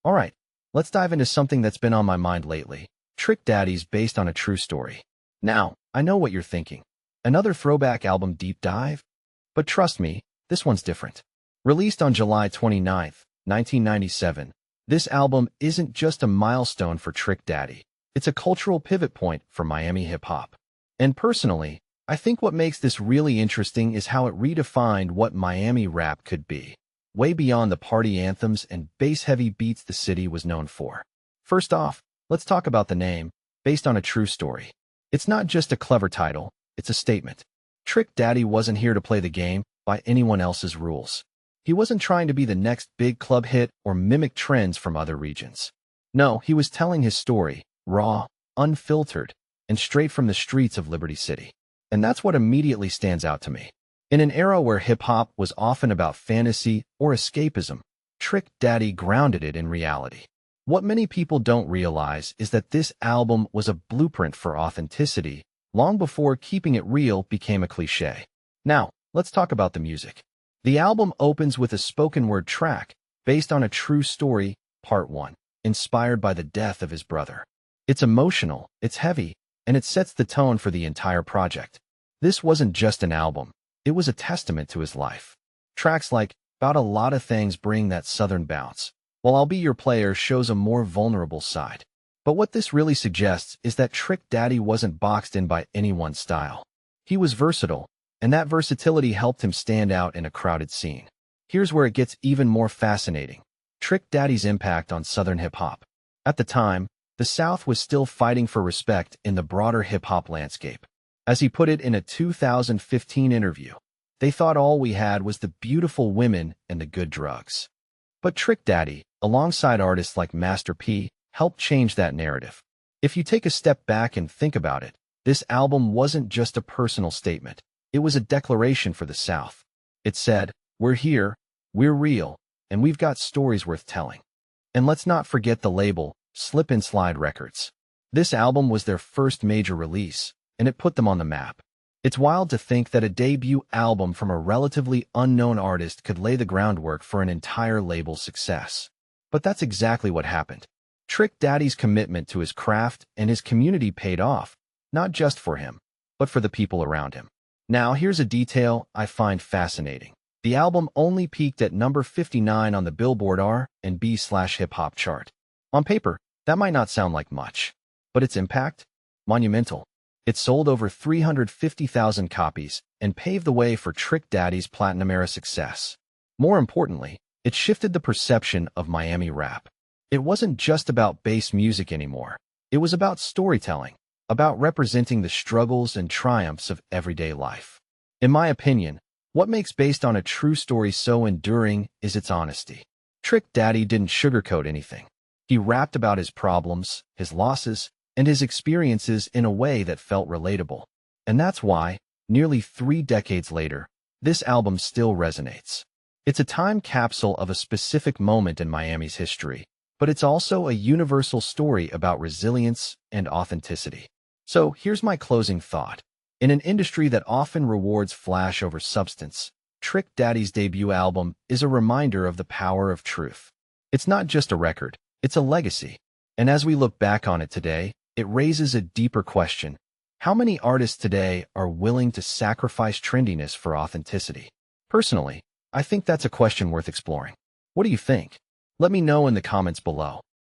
Alright, let's dive into something that's been on my mind lately. Trick Daddies based on a true story. Now, I know what you're thinking. Another throwback album deep dive? But trust me, this one's different. Released on July 29th, 1997, this album isn't just a milestone for Trick Daddy. It's a cultural pivot point for Miami hip-hop. And personally, I think what makes this really interesting is how it redefined what Miami rap could be, way beyond the party anthems and bass-heavy beats the city was known for. First off, let's talk about the name, based on a true story. It's not just a clever title, it's a statement. Trick Daddy wasn't here to play the game by anyone else's rules. He wasn't trying to be the next big club hit or mimic trends from other regions. No, he was telling his story, raw, unfiltered, and straight from the streets of Liberty City. And that's what immediately stands out to me. In an era where hip-hop was often about fantasy or escapism, Trick Daddy grounded it in reality. What many people don't realize is that this album was a blueprint for authenticity long before keeping it real became a cliché. Now, let's talk about the music. The album opens with a spoken-word track based on a true story, Part 1, inspired by the death of his brother. It's emotional, it's heavy, and it sets the tone for the entire project. This wasn't just an album, it was a testament to his life. Tracks like Bout a Lotta Thangs bring that southern bounce, while I'll Be Your Player shows a more vulnerable side. But what this really suggests is that Trick Daddy wasn't boxed in by any one style. He was versatile, and that versatility helped him stand out in a crowded scene. Here's where it gets even more fascinating. Trick Daddy's impact on Southern hip-hop. At the time, the South was still fighting for respect in the broader hip-hop landscape. As he put it in a 2015 interview, they thought all we had was the beautiful women and the good drugs. But Trick Daddy, alongside artists like Master P, helped change that narrative. If you take a step back and think about it, this album wasn't just a personal statement. It was a declaration for the South. It said, "We're here, we're real, and we've got stories worth telling." And let's not forget the label, Slip and Slide Records. This album was their first major release, and it put them on the map. It's wild to think that a debut album from a relatively unknown artist could lay the groundwork for an entire label's success. But that's exactly what happened. Trick Daddy's commitment to his craft and his community paid off, not just for him, but for the people around him. Now, here's a detail I find fascinating. The album only peaked at number 59 on the Billboard R&B/hip hop chart. On paper, that might not sound like much, but its impact? Monumental. It sold over 350,000 copies and paved the way for Trick Daddy's platinum-era success. More importantly, it shifted the perception of Miami rap. It wasn't just about bass music anymore. It was about storytelling, about representing the struggles and triumphs of everyday life. In my opinion, what makes Based on a True Story so enduring is its honesty. Trick Daddy didn't sugarcoat anything. He rapped about his problems, his losses, and his experiences in a way that felt relatable. And that's why, nearly 3 decades later, this album still resonates. It's a time capsule of a specific moment in Miami's history, but it's also a universal story about resilience and authenticity. So here's my closing thought. In an industry that often rewards flash over substance, Trick Daddy's debut album is a reminder of the power of truth. It's not just a record, it's a legacy. And as we look back on it today, it raises a deeper question. How many artists today are willing to sacrifice trendiness for authenticity? Personally, I think that's a question worth exploring. What do you think? Let me know in the comments below.